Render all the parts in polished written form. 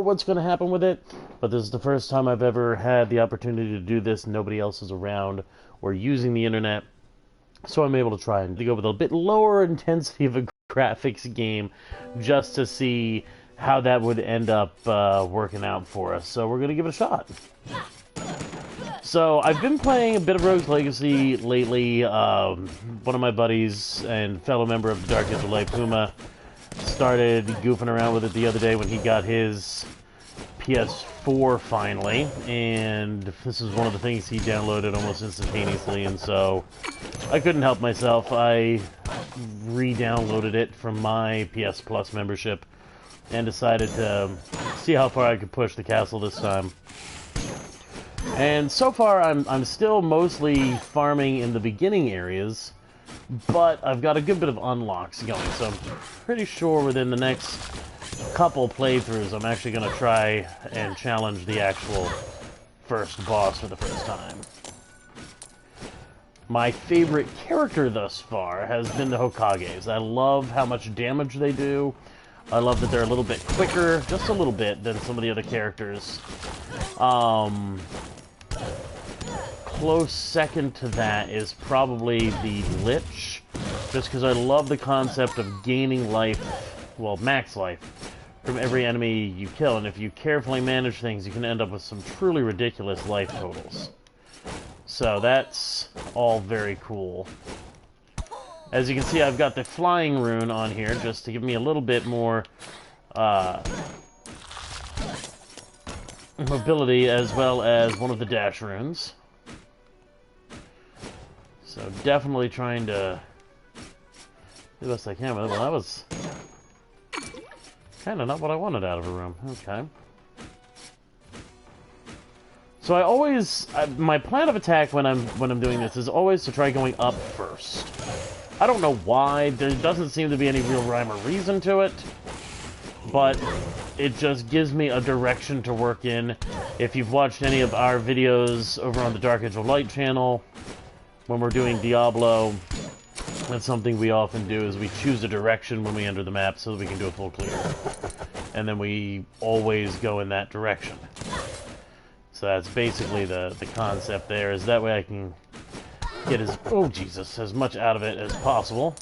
what's going to happen with it, but this is the first time I've ever had the opportunity to do this. Nobody else is around or using the internet, so I'm able to try and go with a bit lower intensity of a graphics game just to see how that would end up working out for us. So we're going to give it a shot. So I've been playing a bit of Rogue's Legacy lately. One of my buddies and fellow member of the Dark Age of Light, Puma, started goofing around with it the other day when he got his PS4 finally, and this is one of the things he downloaded almost instantaneously, and so I couldn't help myself. I re-downloaded it from my PS Plus membership and decided to see how far I could push the castle this time. And so far I'm still mostly farming in the beginning areas, but I've got a good bit of unlocks going, so I'm pretty sure within the next couple playthroughs I'm actually going to try and challenge the actual first boss for the first time. My favorite character thus far has been the Hokages. I love how much damage they do. I love that they're a little bit quicker, just a little bit, than some of the other characters. Close second to that is probably the Lich, just because I love the concept of gaining life, well, max life, from every enemy you kill, and if you carefully manage things, you can end up with some truly ridiculous life totals. So that's all very cool. As you can see, I've got the flying rune on here, just to give me a little bit more mobility, as well as one of the dash runes. So definitely trying to do the best I can with it. Well, that was kind of not what I wanted out of a room. Okay. So I always, my plan of attack when I'm doing this is always to try going up first. I don't know why. There doesn't seem to be any real rhyme or reason to it, but it just gives me a direction to work in. If you've watched any of our videos over on the Dark Age of Light channel, when we're doing Diablo, that's something we often do, is we choose a direction when we enter the map so that we can do a full clear. And then we always go in that direction. So that's basically the concept there, is that way I can get as much out of it as possible.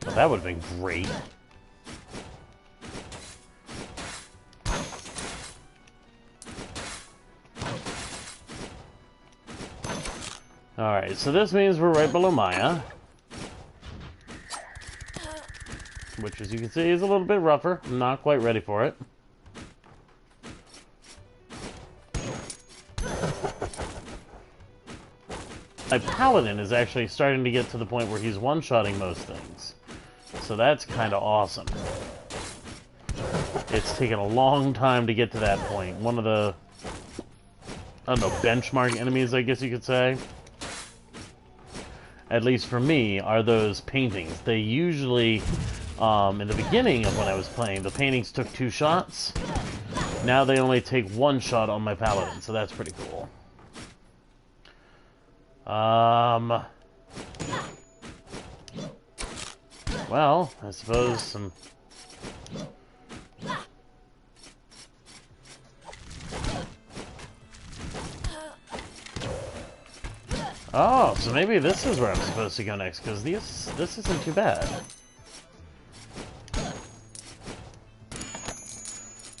Well, that would have been great. Alright, so this means we're right below Maya. Which, as you can see, is a little bit rougher. I'm not quite ready for it. My Paladin is actually starting to get to the point where he's one-shotting most things. So that's kind of awesome. It's taken a long time to get to that point. One of the, I don't know, benchmark enemies, I guess you could say, at least for me, are those paintings. They usually, in the beginning of when I was playing, the paintings took 2 shots. Now they only take 1 shot on my Paladin, so that's pretty cool. Well, I suppose some... Oh, so maybe this is where I'm supposed to go next, because this isn't too bad.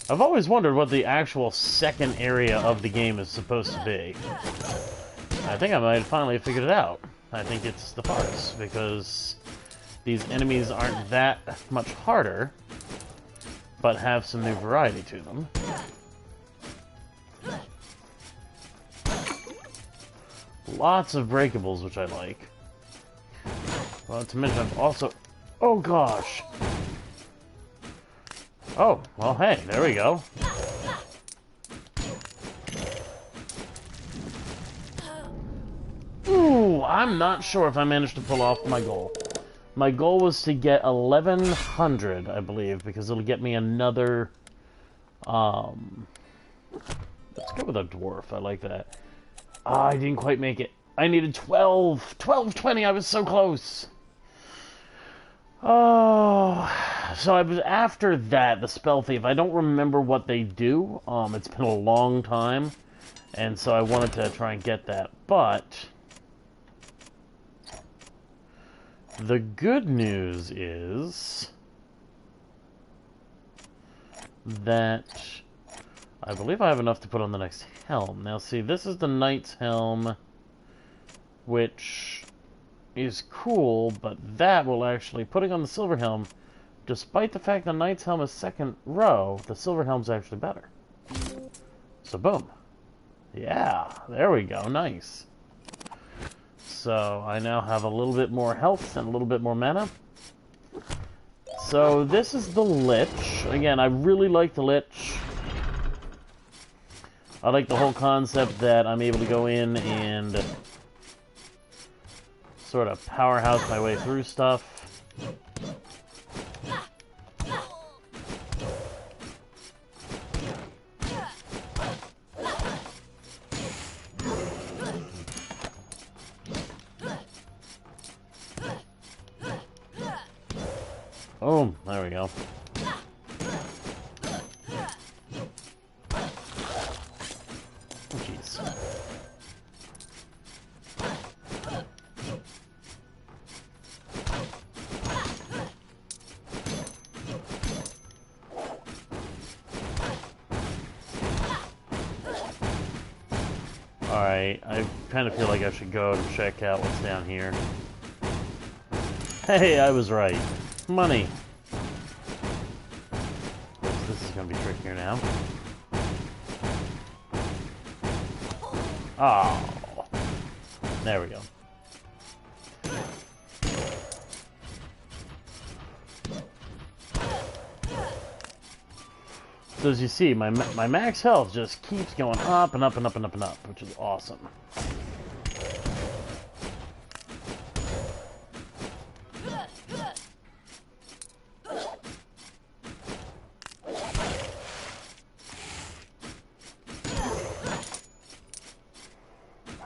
I've always wondered what the actual second area of the game is supposed to be. I think I might have finally figured it out. I think it's the parts, because these enemies aren't that much harder, but have some new variety to them. Lots of breakables, which I like. Well, to mention, I've also... Oh, gosh! Oh, well, hey, there we go. Ooh, I'm not sure if I managed to pull off my goal. My goal was to get 1100, I believe, because it'll get me another... Let's go with a dwarf, I like that. Ah, I didn't quite make it. I needed 12! 1220, I was so close! Oh, so I was after that, the Spell Thief. I don't remember what they do. It's been a long time, and so I wanted to try and get that. But the good news is that I believe I have enough to put on the next helm. Now, see, this is the Knight's helm, which is cool, but that will actually, putting on the Silver helm, despite the fact the Knight's helm is second row, the Silver helm's actually better. So, boom. Yeah, there we go, nice. So, I now have a little bit more health and a little bit more mana. So, this is the Lich. Again, I really like the Lich. I like the whole concept that I'm able to go in and sort of powerhouse my way through stuff. Oh, there we go. Oh, jeez. Alright, I kind of feel like I should go and check out what's down here. Hey, I was right. Money. This is going to be trickier now. Oh. There we go. So as you see, my max health just keeps going up and up and up and up and up, which is awesome.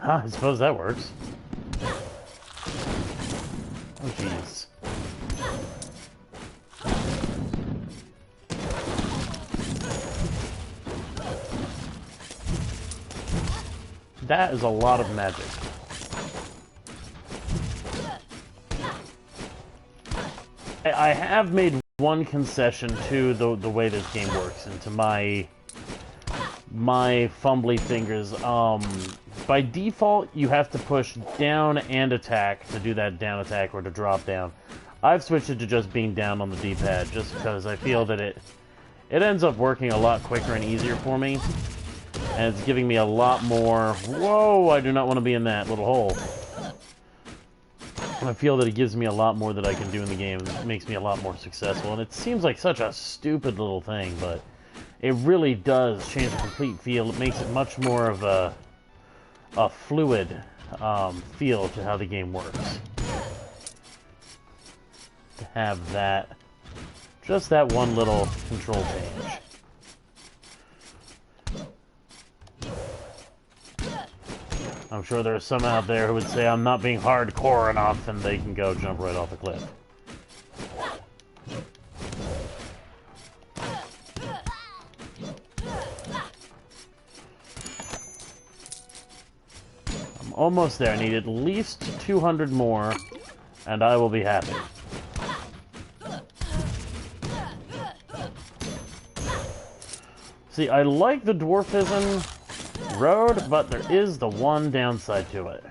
I suppose that works. Oh, jeez. That is a lot of magic. I have made one concession to the way this game works, and to my fumbly fingers. By default, you have to push down and attack to do that down attack or to drop down. I've switched it to just being down on the D-pad, just because I feel that it ends up working a lot quicker and easier for me. And it's giving me a lot more... Whoa, I do not want to be in that little hole. I feel that it gives me a lot more that I can do in the game. It makes me a lot more successful. And it seems like such a stupid little thing, but it really does change the complete feel. It makes it much more of a fluid feel to how the game works. To have that, just that one little control change. I'm sure there are some out there who would say I'm not being hardcore enough, and they can go jump right off the cliff. I'm almost there. I need at least 200 more, and I will be happy. See, I like the dwarfism road, but there is the one downside to it.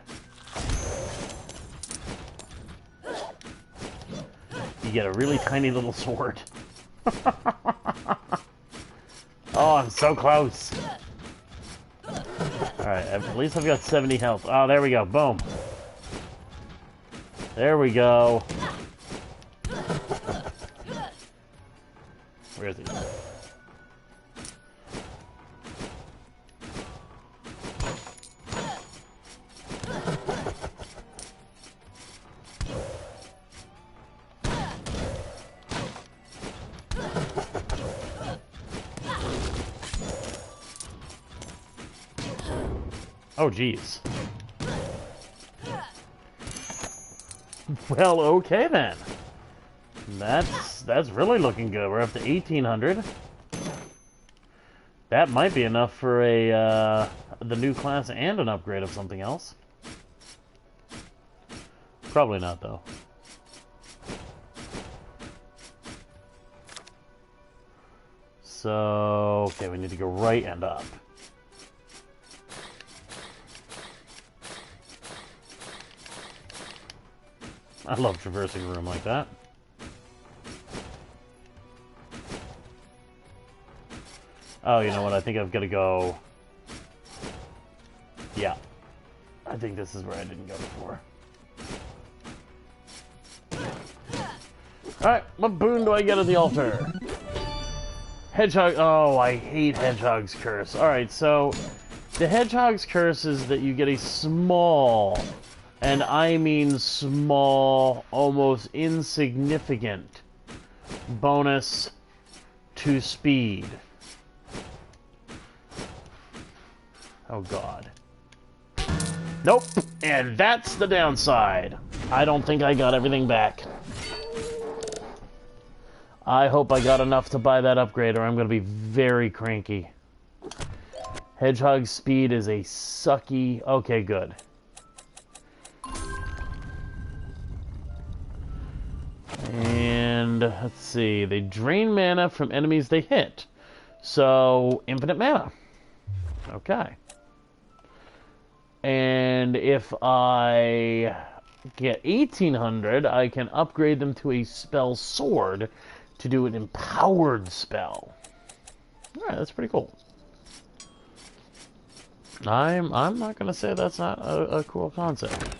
You get a really tiny little sword. Oh, I'm so close. Alright, at least I've got 70 health. Oh, there we go. Boom. There we go. Where is he? Oh, geez. Well, okay then. That's really looking good. We're up to 1,800. That might be enough for the new class and an upgrade of something else. Probably not, though. So, okay, we need to go right and up. I love traversing a room like that. Oh, you know what? I think I've got to go... Yeah. I think this is where I didn't go before. Alright, what boon do I get at the altar? Hedgehog... Oh, I hate Hedgehog's Curse. Alright, so... The Hedgehog's Curse is that you get a small... And I mean small, almost insignificant bonus to speed. Oh god. Nope, and that's the downside. I don't think I got everything back. I hope I got enough to buy that upgrade or I'm going to be very cranky. Hedgehog speed is a sucky... Okay, good. And let's see, they drain mana from enemies they hit. So, infinite mana. Okay. And if I get 1,800, I can upgrade them to a spell sword to do an empowered spell. Alright, that's pretty cool. I'm not going to say that's not a cool concept.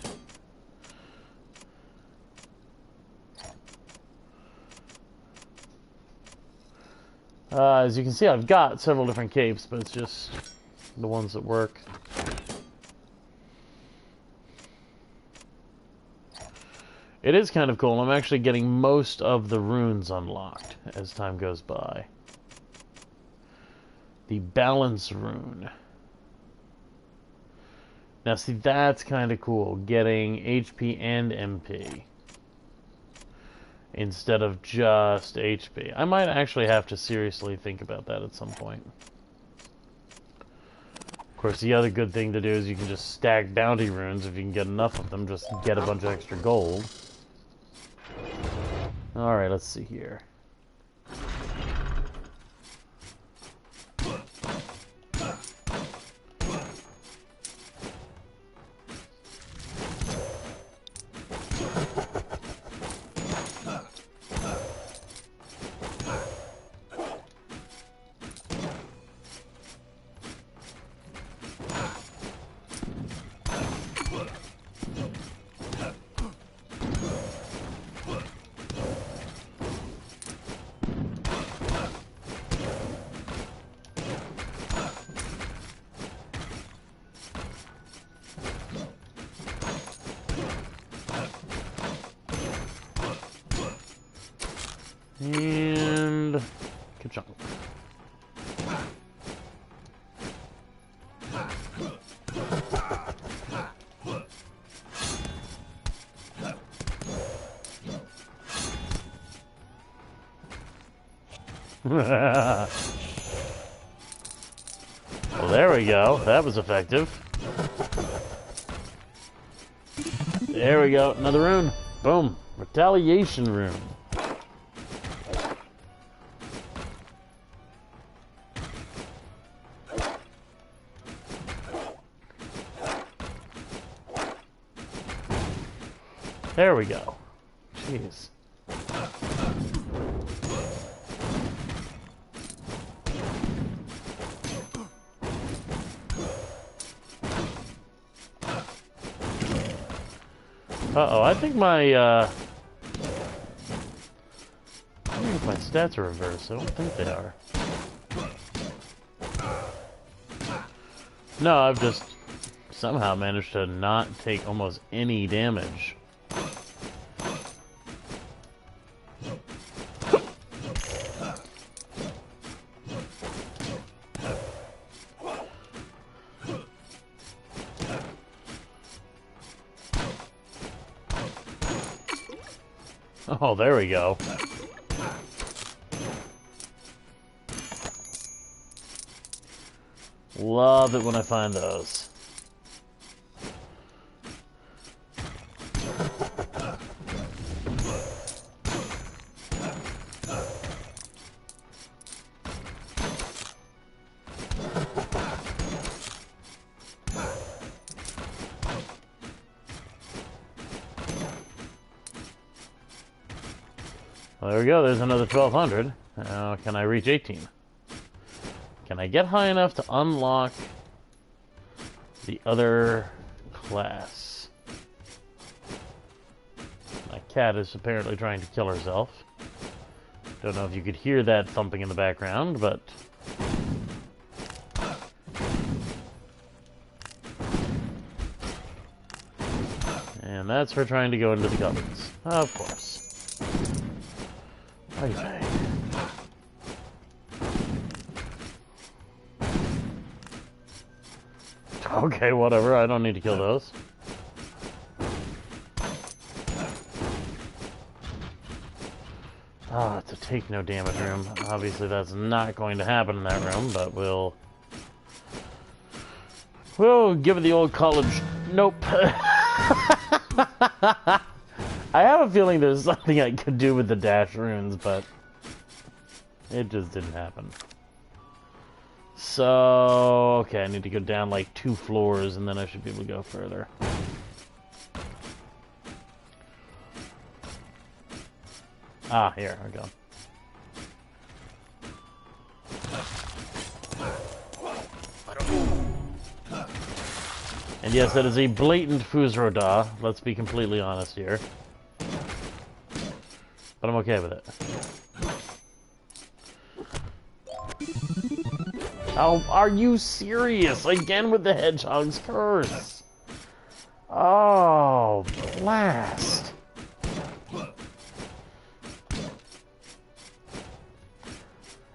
As you can see, I've got several different capes, but it's just the ones that work. It is kind of cool. I'm actually getting most of the runes unlocked as time goes by. The balance rune. Now, see, that's kind of cool. Getting HP and MP. Instead of just HP. I might actually have to seriously think about that at some point. Of course, the other good thing to do is you can just stack bounty runes if you can get enough of them. Just get a bunch of extra gold. Alright, let's see here. And... ka-chunk. Well, there we go. That was effective. There we go. Another rune. Boom. Retaliation rune. There we go. Jeez. Uh-oh, I think my stats are reversed. I don't think they are. No, I've just somehow managed to not take almost any damage. Oh, there we go. Love it when I find those. Well, there we go. There's another 1200. Now, can I reach 18? Can I get high enough to unlock the other class? My cat is apparently trying to kill herself. Don't know if you could hear that thumping in the background, but... And that's her trying to go into the cupboards. Of course. Okay. Okay, whatever. I don't need to kill those. Ah, it's a take no damage room. Obviously, that's not going to happen in that room, but we'll give it the old college. Nope. I have a feeling there's something I could do with the dash runes, but it just didn't happen. So, okay, I need to go down like 2 floors and then I should be able to go further. Ah, here we go. And yes, that is a blatant Fuzroda, let's be completely honest here. But I'm okay with it. Oh, are you serious? Again with the Hedgehog's Curse. Oh, blast.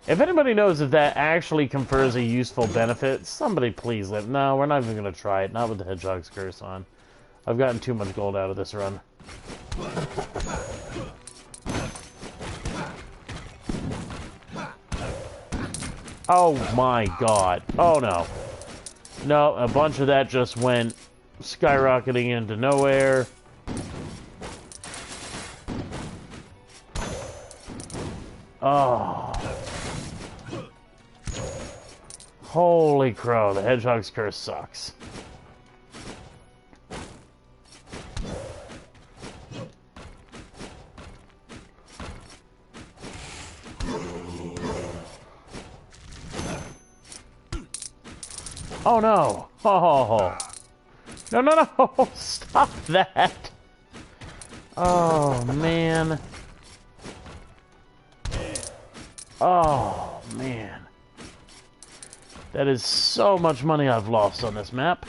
If anybody knows if that actually confers a useful benefit, somebody please let... No, we're not even going to try it. Not with the Hedgehog's Curse on. I've gotten too much gold out of this run. Oh my god. Oh no. No, a bunch of that just went skyrocketing into nowhere. Oh. Holy crow, the Hedgehog's Curse sucks. Oh no! Oh! No, no, no! Stop that! Oh, man. Oh, man. That is so much money I've lost on this map.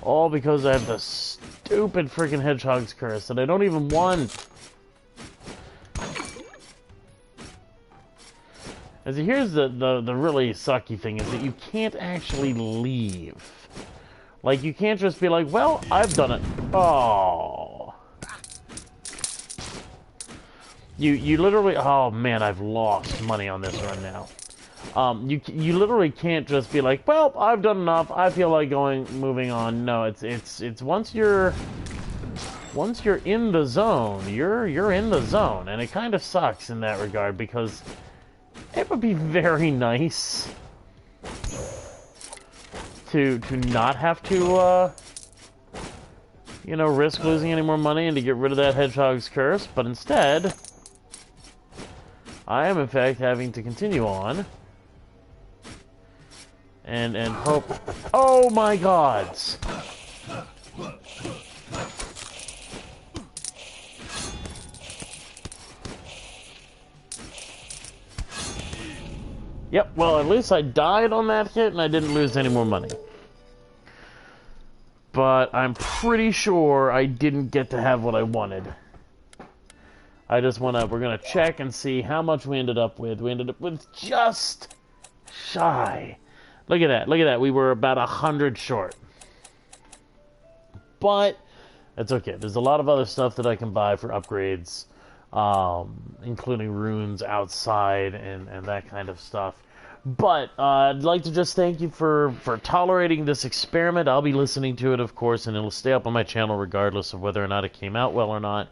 All because I have the stupid freaking Hedgehog's Curse that I don't even want. And see, here's the really sucky thing, is that you can't actually leave. Like, you can't just be like, well, I've done it. Oh. You literally... Oh, man, I've lost money on this run now. You literally can't just be like, well, I've done enough. I feel like moving on. No, it's once you're in the zone, you're in the zone, and it kind of sucks in that regard because it would be very nice to not have to you know, risk losing any more money and to get rid of that Hedgehog's Curse, but instead I am in fact having to continue on and hope. Oh my gods! Yep, well, at least I died on that hit and I didn't lose any more money. But I'm pretty sure I didn't get to have what I wanted. We're gonna check and see how much we ended up with. We ended up with just shy. Look at that, we were about 100 short. but it's okay. There's a lot of other stuff that I can buy for upgrades, including runes outside and that kind of stuff. But I'd like to just thank you for tolerating this experiment. I'll be listening to it, of course, and it'll stay up on my channel regardless of whether or not it came out well or not.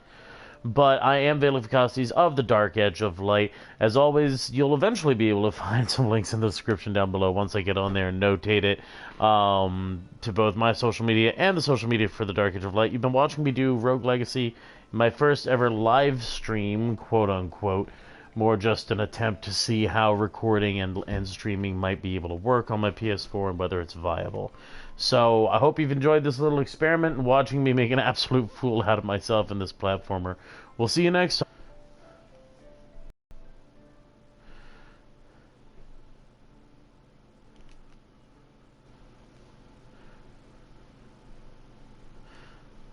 But I am Valic of the Dark Edge of Light. As always, you'll eventually be able to find some links in the description down below once I get on there and notate it to both my social media and the social media for the Dark Edge of Light. You've been watching me do Rogue Legacy, my first ever live stream, quote-unquote, more just an attempt to see how recording and streaming might be able to work on my PS4 and whether it's viable. So I hope you've enjoyed this little experiment and watching me make an absolute fool out of myself in this platformer. We'll see you next time.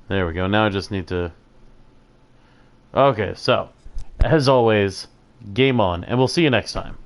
There we go. Now I just need to... Okay, so, as always, game on, and we'll see you next time.